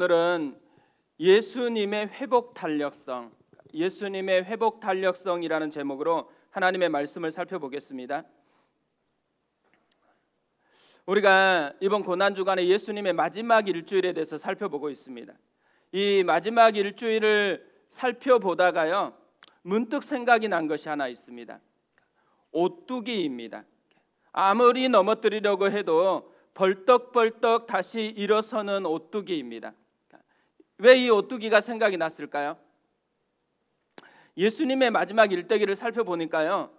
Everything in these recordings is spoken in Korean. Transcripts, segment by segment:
오늘은 예수님의 회복 탄력성, 예수님의 회복 탄력성이라는 제목으로 하나님의 말씀을 살펴보겠습니다. 우리가 이번 고난 주간에 예수님의 마지막 일주일에 대해서 살펴보고 있습니다. 이 마지막 일주일을 살펴보다가요, 문득 생각이 난 것이 하나 있습니다. 오뚜기입니다. 아무리 넘어뜨리려고 해도 벌떡벌떡 다시 일어서는 오뚜기입니다. 왜 이 오뚜기가 생각이 났을까요? 예수님의 마지막 일대기를 살펴보니까요,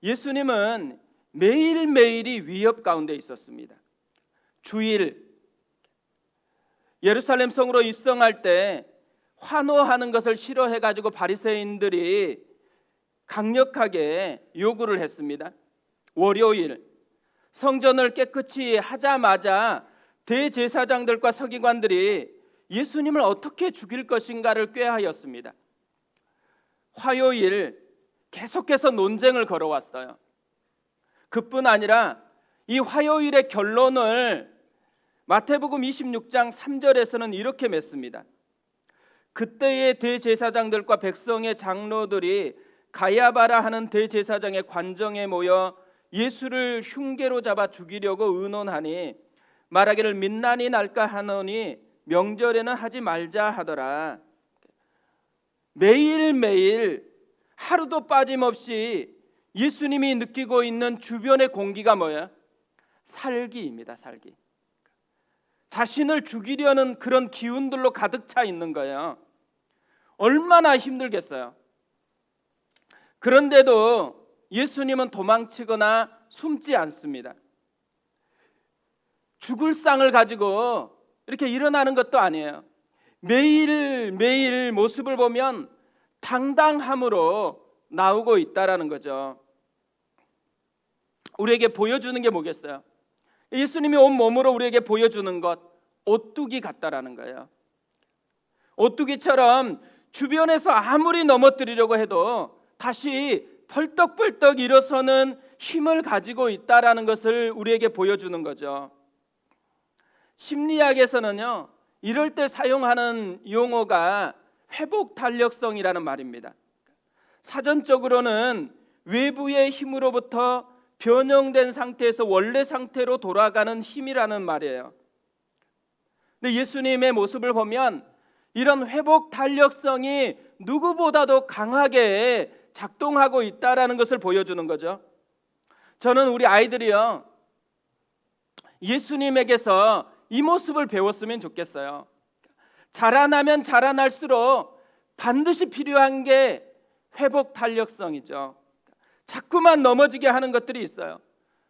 예수님은 매일매일이 위협 가운데 있었습니다. 주일 예루살렘 성으로 입성할 때 환호하는 것을 싫어해가지고 바리새인들이 강력하게 요구를 했습니다. 월요일 성전을 깨끗이 하자마자 대제사장들과 서기관들이 예수님을 어떻게 죽일 것인가를 꾀하였습니다. 화요일 계속해서 논쟁을 걸어왔어요. 그뿐 아니라 이 화요일의 결론을 마태복음 26장 3절에서는 이렇게 맺습니다. 그때의 대제사장들과 백성의 장로들이 가야바라 하는 대제사장의 관정에 모여 예수를 흉계로 잡아 죽이려고 의논하니 말하기를 민난이 날까 하노니 명절에는 하지 말자 하더라. 매일매일 하루도 빠짐없이 예수님이 느끼고 있는 주변의 공기가 뭐예요? 살기입니다. 살기. 자신을 죽이려는 그런 기운들로 가득 차 있는 거예요. 얼마나 힘들겠어요. 그런데도 예수님은 도망치거나 숨지 않습니다. 죽을 상을 가지고 이렇게 일어나는 것도 아니에요. 매일매일 모습을 보면 당당함으로 나오고 있다라는 거죠. 우리에게 보여주는 게 뭐겠어요? 예수님이 온 몸으로 우리에게 보여주는 것, 오뚜기 같다라는 거예요. 오뚜기처럼 주변에서 아무리 넘어뜨리려고 해도 다시 벌떡벌떡 일어서는 힘을 가지고 있다라는 것을 우리에게 보여주는 거죠. 심리학에서는요, 이럴 때 사용하는 용어가 회복 탄력성이라는 말입니다. 사전적으로는 외부의 힘으로부터 변형된 상태에서 원래 상태로 돌아가는 힘이라는 말이에요. 근데 예수님의 모습을 보면 이런 회복 탄력성이 누구보다도 강하게 작동하고 있다라는 것을 보여주는 거죠. 저는 우리 아이들이요, 예수님에게서 이 모습을 배웠으면 좋겠어요. 자라나면 자라날수록 반드시 필요한 게 회복 탄력성이죠. 자꾸만 넘어지게 하는 것들이 있어요.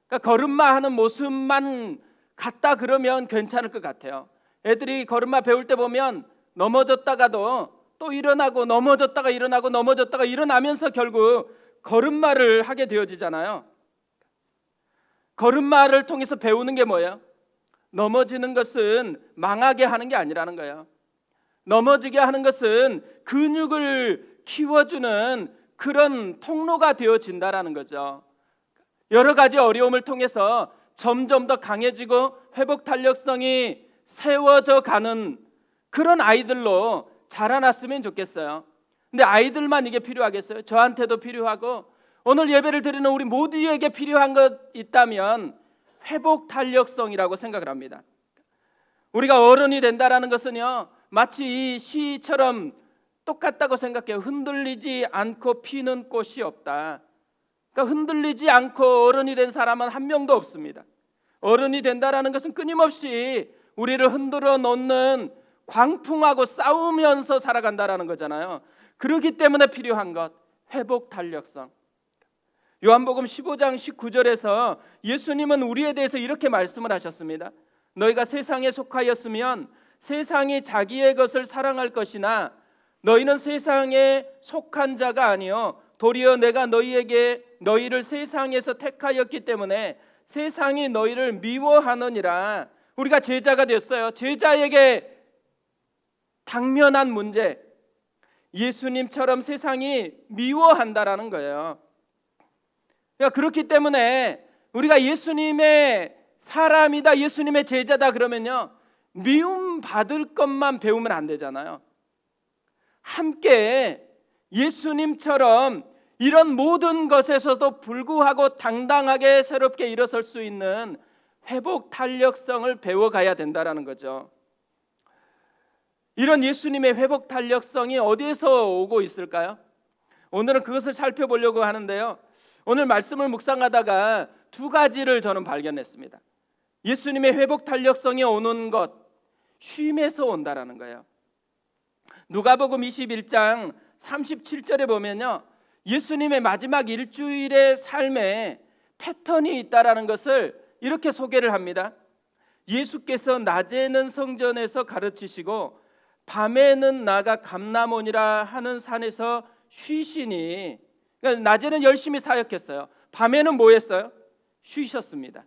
그러니까 걸음마 하는 모습만 같다 그러면 괜찮을 것 같아요. 애들이 걸음마 배울 때 보면 넘어졌다가도 또 일어나고 넘어졌다가 일어나고 넘어졌다가 일어나면서 결국 걸음마를 하게 되어지잖아요. 걸음마를 통해서 배우는 게 뭐예요? 넘어지는 것은 망하게 하는 게 아니라는 거예요. 넘어지게 하는 것은 근육을 키워주는 그런 통로가 되어진다라는 거죠. 여러 가지 어려움을 통해서 점점 더 강해지고 회복 탄력성이 세워져 가는 그런 아이들로 자라났으면 좋겠어요. 근데 아이들만 이게 필요하겠어요? 저한테도 필요하고 오늘 예배를 드리는 우리 모두에게 필요한 것 있다면 회복 탄력성이라고 생각을 합니다. 우리가 어른이 된다라는 것은요, 마치 이 시처럼 똑같다고 생각해요. 흔들리지 않고 피는 꽃이 없다. 그러니까 흔들리지 않고 어른이 된 사람은 한 명도 없습니다. 어른이 된다라는 것은 끊임없이 우리를 흔들어 놓는 광풍하고 싸우면서 살아간다라는 거잖아요. 그렇기 때문에 필요한 것, 회복 탄력성. 요한복음 15장 19절에서 예수님은 우리에 대해서 이렇게 말씀을 하셨습니다. 너희가 세상에 속하였으면 세상이 자기의 것을 사랑할 것이나 너희는 세상에 속한 자가 아니요 도리어 내가 너희를 세상에서 택하였기 때문에 세상이 너희를 미워하느니라. 우리가 제자가 됐어요. 제자에게 당면한 문제, 예수님처럼 세상이 미워한다라는 거예요. 그러니까 그렇기 때문에 우리가 예수님의 사람이다, 예수님의 제자다 그러면요, 미움 받을 것만 배우면 안 되잖아요. 함께 예수님처럼 이런 모든 것에서도 불구하고 당당하게 새롭게 일어설 수 있는 회복 탄력성을 배워가야 된다라는 거죠. 이런 예수님의 회복 탄력성이 어디에서 오고 있을까요? 오늘은 그것을 살펴보려고 하는데요. 오늘 말씀을 묵상하다가 두 가지를 저는 발견했습니다. 예수님의 회복 탄력성이 오는 것, 쉼에서 온다라는 거예요. 누가복음 21장 37절에 보면요, 예수님의 마지막 일주일의 삶에 패턴이 있다라는 것을 이렇게 소개를 합니다. 예수께서 낮에는 성전에서 가르치시고 밤에는 나가 감람원이라 하는 산에서 쉬시니, 그러니까 낮에는 열심히 사역했어요. 밤에는 뭐 했어요? 쉬셨습니다.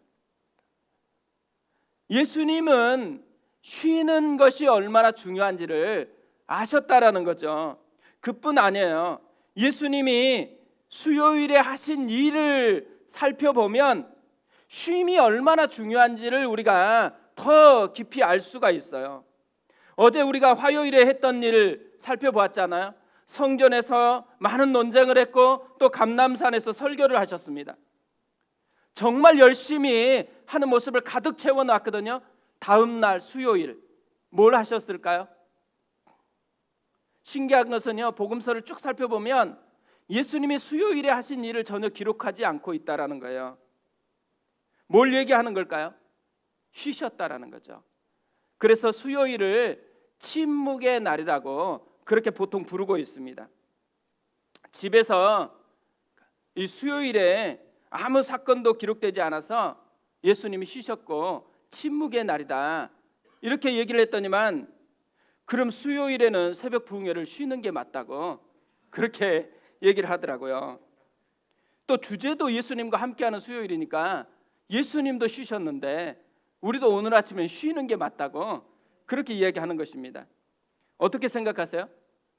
예수님은 쉬는 것이 얼마나 중요한지를 아셨다라는 거죠. 그뿐 아니에요. 예수님이 수요일에 하신 일을 살펴보면 쉼이 얼마나 중요한지를 우리가 더 깊이 알 수가 있어요. 어제 우리가 화요일에 했던 일을 살펴보았잖아요. 성전에서 많은 논쟁을 했고 또 감람산에서 설교를 하셨습니다. 정말 열심히 하는 모습을 가득 채워놨거든요. 다음 날 수요일 뭘 하셨을까요? 신기한 것은요, 복음서를 쭉 살펴보면 예수님이 수요일에 하신 일을 전혀 기록하지 않고 있다라는 거예요. 뭘 얘기하는 걸까요? 쉬셨다라는 거죠. 그래서 수요일을 침묵의 날이라고 그렇게 보통 부르고 있습니다. 집에서 이 수요일에 아무 사건도 기록되지 않아서 예수님이 쉬셨고 침묵의 날이다 이렇게 얘기를 했더니만, 그럼 수요일에는 새벽 부흥회를 쉬는 게 맞다고 그렇게 얘기를 하더라고요. 또 주제도 예수님과 함께하는 수요일이니까 예수님도 쉬셨는데 우리도 오늘 아침에 쉬는 게 맞다고 그렇게 이야기하는 것입니다. 어떻게 생각하세요?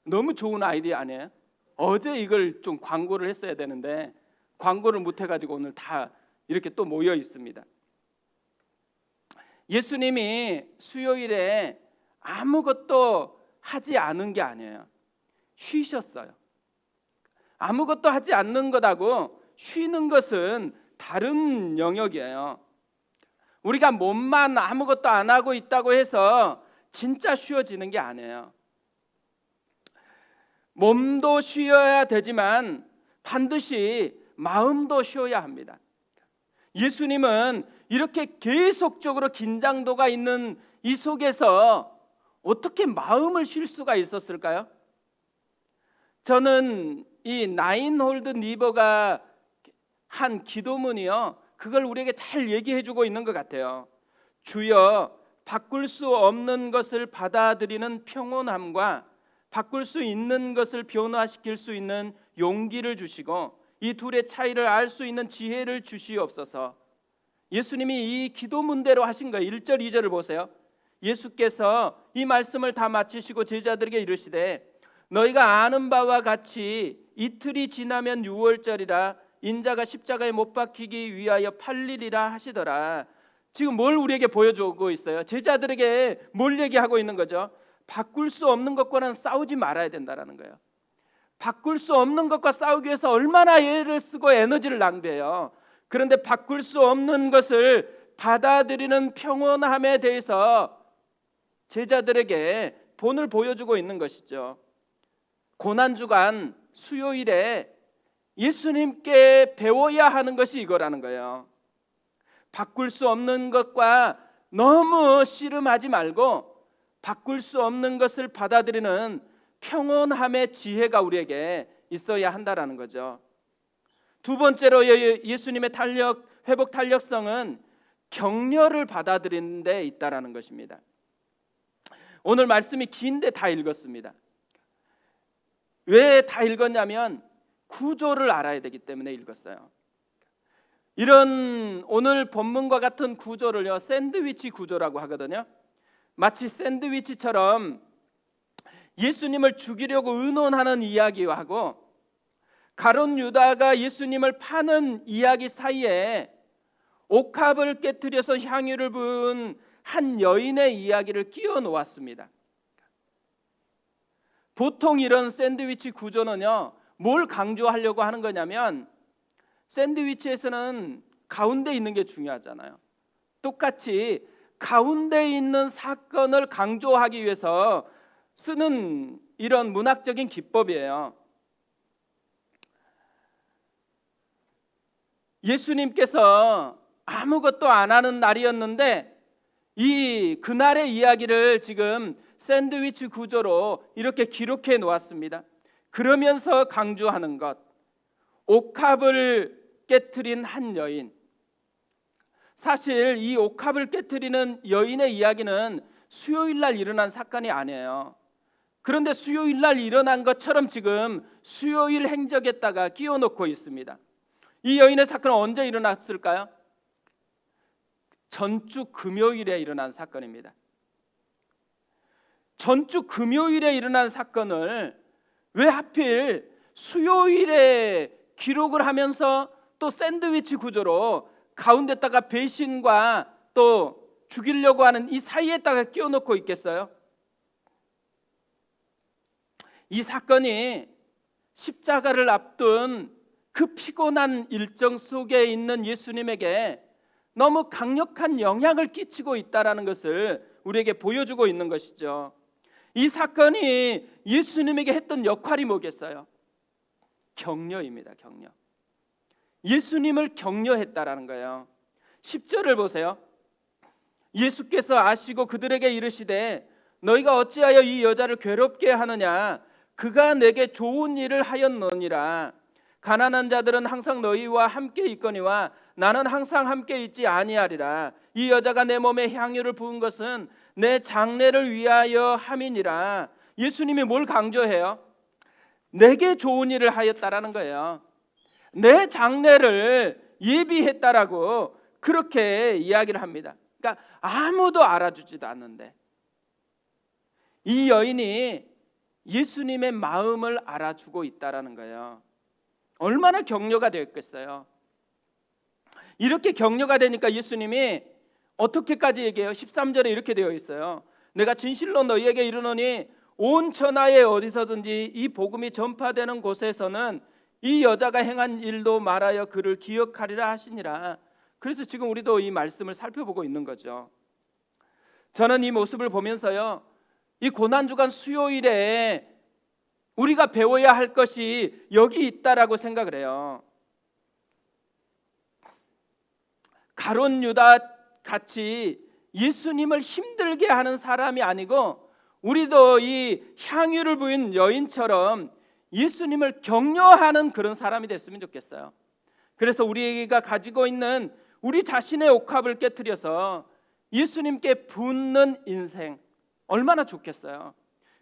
너무 좋은 아이디어 아니에요? 어제 이걸 좀 광고를 했어야 되는데 광고를 못 해가지고 오늘 다 이렇게 또 모여 있습니다. 예수님이 수요일에 아무것도 하지 않은 게 아니에요. 쉬셨어요. 아무것도 하지 않는 것하고 쉬는 것은 다른 영역이에요. 우리가 몸만 아무것도 안 하고 있다고 해서 진짜 쉬어지는 게 아니에요. 몸도 쉬어야 되지만 반드시 마음도 쉬어야 합니다. 예수님은 이렇게 계속적으로 긴장도가 있는 이 속에서 어떻게 마음을 쉴 수가 있었을까요? 저는 이 나인홀드 니버가 한 기도문이요, 그걸 우리에게 잘 얘기해주고 있는 것 같아요. 주여, 바꿀 수 없는 것을 받아들이는 평온함과 바꿀 수 있는 것을 변화시킬 수 있는 용기를 주시고 이 둘의 차이를 알 수 있는 지혜를 주시옵소서. 예수님이 이 기도문대로 하신 거예요. 1절 2절을 보세요. 예수께서 이 말씀을 다 마치시고 제자들에게 이르시되 너희가 아는 바와 같이 이틀이 지나면 유월절이라 인자가 십자가에 못 박히기 위하여 팔리리라 하시더라. 지금 뭘 우리에게 보여주고 있어요? 제자들에게 뭘 얘기하고 있는 거죠? 바꿀 수 없는 것과는 싸우지 말아야 된다라는 거예요. 바꿀 수 없는 것과 싸우기 위해서 얼마나 애를 쓰고 에너지를 낭비해요. 그런데 바꿀 수 없는 것을 받아들이는 평온함에 대해서 제자들에게 본을 보여주고 있는 것이죠. 고난주간 수요일에 예수님께 배워야 하는 것이 이거라는 거예요. 바꿀 수 없는 것과 너무 씨름하지 말고 바꿀 수 없는 것을 받아들이는 평온함의 지혜가 우리에게 있어야 한다라는 거죠. 두 번째로 예수님의 회복 탄력성은 격려를 받아들이는 데 있다라는 것입니다. 오늘 말씀이 긴데 다 읽었습니다. 왜 다 읽었냐면 구조를 알아야 되기 때문에 읽었어요. 이런 오늘 본문과 같은 구조를요, 샌드위치 구조라고 하거든요. 마치 샌드위치처럼 예수님을 죽이려고 의논하는 이야기하고 가룟 유다가 예수님을 파는 이야기 사이에 옥합을 깨트려서 향유를 부은 한 여인의 이야기를 끼워 놓았습니다. 보통 이런 샌드위치 구조는요, 뭘 강조하려고 하는 거냐면 샌드위치에서는 가운데 있는 게 중요하잖아요. 똑같이 가운데 있는 사건을 강조하기 위해서 쓰는 이런 문학적인 기법이에요. 예수님께서 아무것도 안 하는 날이었는데 그날의 이야기를 지금 샌드위치 구조로 이렇게 기록해 놓았습니다. 그러면서 강조하는 것, 옥합을 깨트린 한 여인. 사실 이 옥합을 깨트리는 여인의 이야기는 수요일 날 일어난 사건이 아니에요. 그런데 수요일 날 일어난 것처럼 지금 수요일 행적에다가 끼워 놓고 있습니다. 이 여인의 사건은 언제 일어났을까요? 전주 금요일에 일어난 사건입니다. 전주 금요일에 일어난 사건을 왜 하필 수요일에 기록을 하면서 또 샌드위치 구조로 가운데다가 배신과 또 죽이려고 하는 이 사이에다가 끼워놓고 있겠어요? 이 사건이 십자가를 앞둔 그 피곤한 일정 속에 있는 예수님에게 너무 강력한 영향을 끼치고 있다는 것을 우리에게 보여주고 있는 것이죠. 이 사건이 예수님에게 했던 역할이 뭐겠어요? 격려입니다. 격려. 예수님을 격려했다라는 거예요. 10절을 보세요. 예수께서 아시고 그들에게 이르시되 너희가 어찌하여 이 여자를 괴롭게 하느냐? 그가 내게 좋은 일을 하였느니라. 가난한 자들은 항상 너희와 함께 있거니와 나는 항상 함께 있지 아니하리라. 이 여자가 내 몸에 향유를 부은 것은 내 장례를 위하여 함이니라. 예수님이 뭘 강조해요? 내게 좋은 일을 하였다라는 거예요. 내 장례를 예비했다라고 그렇게 이야기를 합니다. 그러니까 아무도 알아주지도 않는데 이 여인이 예수님의 마음을 알아주고 있다라는 거예요. 얼마나 격려가 되었겠어요. 이렇게 격려가 되니까 예수님이 어떻게까지 얘기해요? 13절에 이렇게 되어 있어요. 내가 진실로 너희에게 이르노니 온 천하에 어디서든지 이 복음이 전파되는 곳에서는 이 여자가 행한 일도 말하여 그를 기억하리라 하시니라. 그래서 지금 우리도 이 말씀을 살펴보고 있는 거죠. 저는 이 모습을 보면서요, 이 고난주간 수요일에 우리가 배워야 할 것이 여기 있다라고 생각을 해요. 가룟 유다 같이 예수님을 힘들게 하는 사람이 아니고 우리도 이 향유를 부인 여인처럼 예수님을 격려하는 그런 사람이 됐으면 좋겠어요. 그래서 우리가 가지고 있는 우리 자신의 옥합을 깨트려서 예수님께 붓는 인생 얼마나 좋겠어요.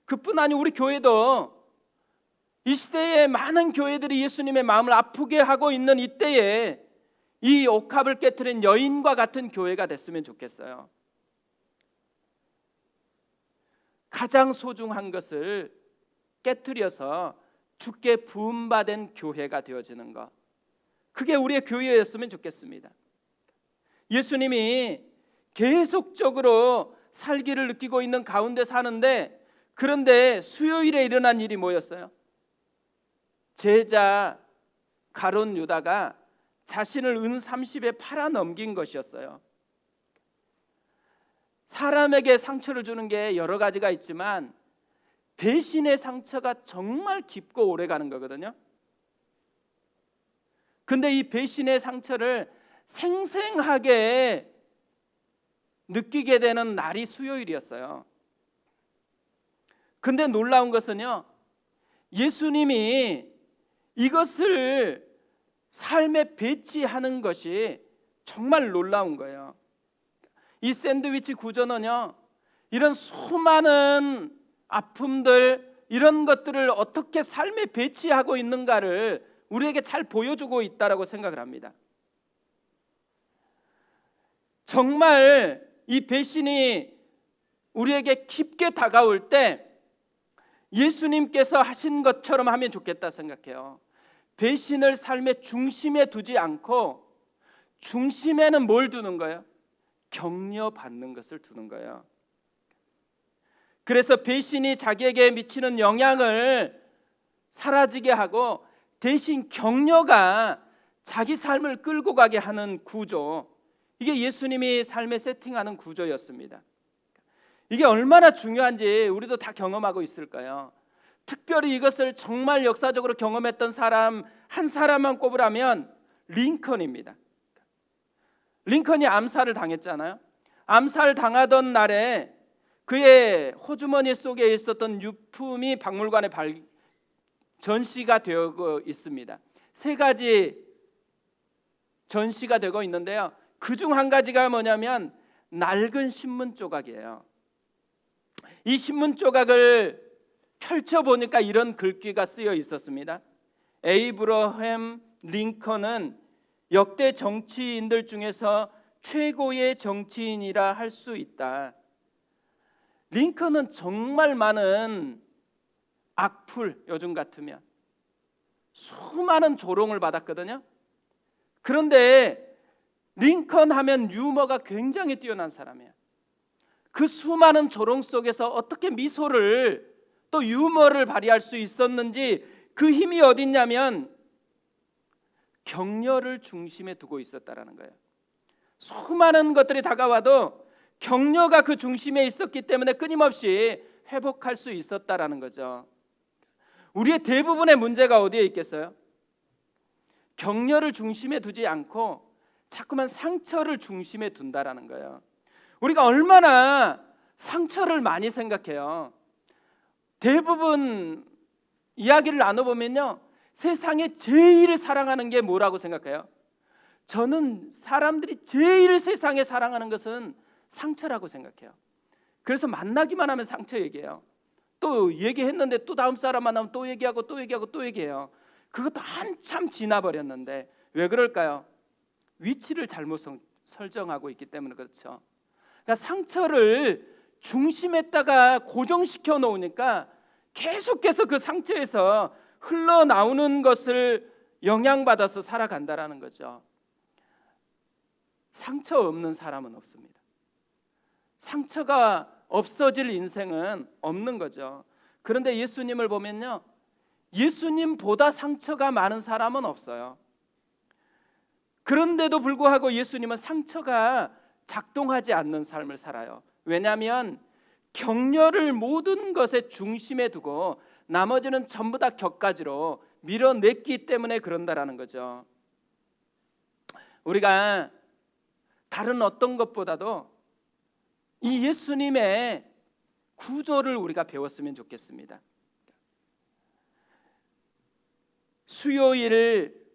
그뿐 아니고 우리 교회도 이 시대에 많은 교회들이 예수님의 마음을 아프게 하고 있는 이때에 이 옥합을 깨트린 여인과 같은 교회가 됐으면 좋겠어요. 가장 소중한 것을 깨트려서 주께 부음받은 교회가 되어지는 것, 그게 우리의 교회였으면 좋겠습니다. 예수님이 계속적으로 살기를 느끼고 있는 가운데 사는데, 그런데 수요일에 일어난 일이 뭐였어요? 제자 가룟 유다가 자신을 은 30에 팔아 넘긴 것이었어요. 사람에게 상처를 주는 게 여러 가지가 있지만 배신의 상처가 정말 깊고 오래가는 거거든요. 근데 이 배신의 상처를 생생하게 느끼게 되는 날이 수요일이었어요. 근데 놀라운 것은요, 예수님이 이것을 삶에 배치하는 것이 정말 놀라운 거예요. 이 샌드위치 구조는요, 이런 수많은 아픔들, 이런 것들을 어떻게 삶에 배치하고 있는가를 우리에게 잘 보여주고 있다라고 생각을 합니다. 정말 이 배신이 우리에게 깊게 다가올 때 예수님께서 하신 것처럼 하면 좋겠다 생각해요. 배신을 삶의 중심에 두지 않고 중심에는 뭘 두는 거예요? 격려받는 것을 두는 거예요. 그래서 배신이 자기에게 미치는 영향을 사라지게 하고 대신 격려가 자기 삶을 끌고 가게 하는 구조, 이게 예수님이 삶에 세팅하는 구조였습니다. 이게 얼마나 중요한지 우리도 다 경험하고 있을까요? 특별히 이것을 정말 역사적으로 경험했던 사람 한 사람만 꼽으라면 링컨입니다. 링컨이 암살을 당했잖아요. 암살 당하던 날에 그의 호주머니 속에 있었던 유품이 박물관에 전시가 되고 있습니다. 3가지 전시가 되고 있는데요. 그중 한 가지가 뭐냐면 낡은 신문 조각이에요. 이 신문 조각을 펼쳐보니까 이런 글귀가 쓰여 있었습니다. 에이브러햄 링컨은 역대 정치인들 중에서 최고의 정치인이라 할 수 있다. 링컨은 정말 많은 악플, 요즘 같으면 수많은 조롱을 받았거든요. 그런데 링컨 하면 유머가 굉장히 뛰어난 사람이에요. 그 수많은 조롱 속에서 어떻게 미소를 또 유머를 발휘할 수 있었는지 그 힘이 어딨냐면 격려를 중심에 두고 있었다라는 거예요. 수많은 것들이 다가와도 격려가 그 중심에 있었기 때문에 끊임없이 회복할 수 있었다라는 거죠. 우리의 대부분의 문제가 어디에 있겠어요? 격려를 중심에 두지 않고 자꾸만 상처를 중심에 둔다라는 거예요. 우리가 얼마나 상처를 많이 생각해요. 대부분 이야기를 나눠보면요, 세상에 제일 사랑하는 게 뭐라고 생각해요? 저는 사람들이 제일 세상에 사랑하는 것은 상처라고 생각해요. 그래서 만나기만 하면 상처 얘기해요. 또 얘기했는데 또 다음 사람 만나면 또 얘기하고 또 얘기하고 또 얘기해요. 그것도 한참 지나버렸는데 왜 그럴까요? 위치를 잘못 설정하고 있기 때문에 그렇죠. 그러니까 상처를 중심에다가 고정시켜 놓으니까 계속해서 그 상처에서 흘러나오는 것을 영향받아서 살아간다라는 거죠. 상처 없는 사람은 없습니다. 상처가 없어질 인생은 없는 거죠. 그런데 예수님을 보면요, 예수님보다 상처가 많은 사람은 없어요. 그런데도 불구하고 예수님은 상처가 작동하지 않는 삶을 살아요. 왜냐하면 격려를 모든 것의 중심에 두고 나머지는 전부 다 격가지로 밀어냈기 때문에 그런다라는 거죠. 우리가 다른 어떤 것보다도 이 예수님의 구조를 우리가 배웠으면 좋겠습니다. 수요일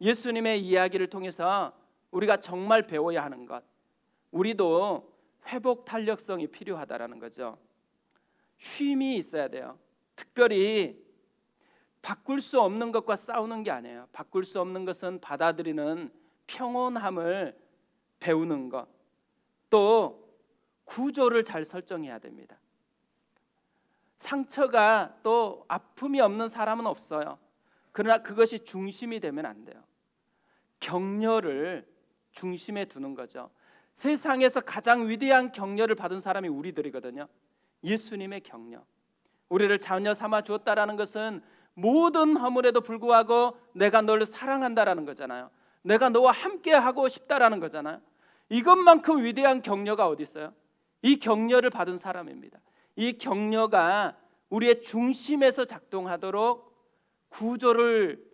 예수님의 이야기를 통해서 우리가 정말 배워야 하는 것, 우리도 회복 탄력성이 필요하다라는 거죠. 쉼이 있어야 돼요. 특별히 바꿀 수 없는 것과 싸우는 게 아니에요. 바꿀 수 없는 것은 받아들이는 평온함을 배우는 것, 또 구조를 잘 설정해야 됩니다. 상처가 또 아픔이 없는 사람은 없어요. 그러나 그것이 중심이 되면 안 돼요. 격려를 중심에 두는 거죠. 세상에서 가장 위대한 격려를 받은 사람이 우리들이거든요. 예수님의 격려. 우리를 자녀 삼아 주었다라는 것은 모든 허물에도 불구하고 내가 너를 사랑한다라는 거잖아요. 내가 너와 함께 하고 싶다라는 거잖아요. 이것만큼 위대한 격려가 어디 있어요? 이 격려를 받은 사람입니다. 이 격려가 우리의 중심에서 작동하도록 구조를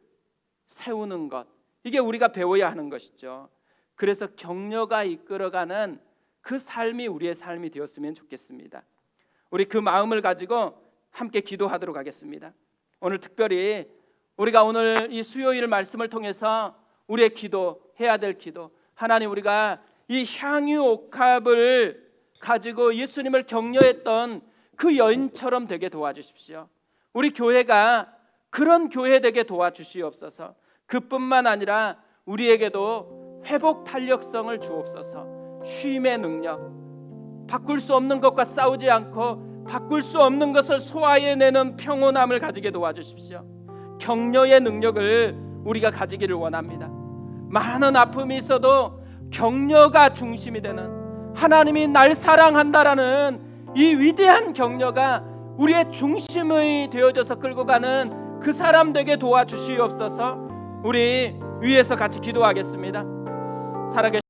세우는 것, 이게 우리가 배워야 하는 것이죠. 그래서 격려가 이끌어가는 그 삶이 우리의 삶이 되었으면 좋겠습니다. 우리 그 마음을 가지고 함께 기도하도록 하겠습니다. 오늘 특별히 우리가 오늘 이 수요일 말씀을 통해서 우리의 기도, 해야 될 기도, 하나님, 우리가 이 향유 옥합을 가지고 예수님을 격려했던 그 여인처럼 되게 도와주십시오. 우리 교회가 그런 교회 되게 도와주시옵소서. 그뿐만 아니라 우리에게도 회복 탄력성을 주옵소서. 쉼의 능력, 바꿀 수 없는 것과 싸우지 않고 바꿀 수 없는 것을 소화해내는 평온함을 가지게 도와주십시오. 격려의 능력을 우리가 가지기를 원합니다. 많은 아픔이 있어도 격려가 중심이 되는, 하나님이 날 사랑한다라는 이 위대한 격려가 우리의 중심이 되어져서 끌고 가는 그 사람 되게 도와주시옵소서. 우리 위에서 같이 기도하겠습니다. 살아계신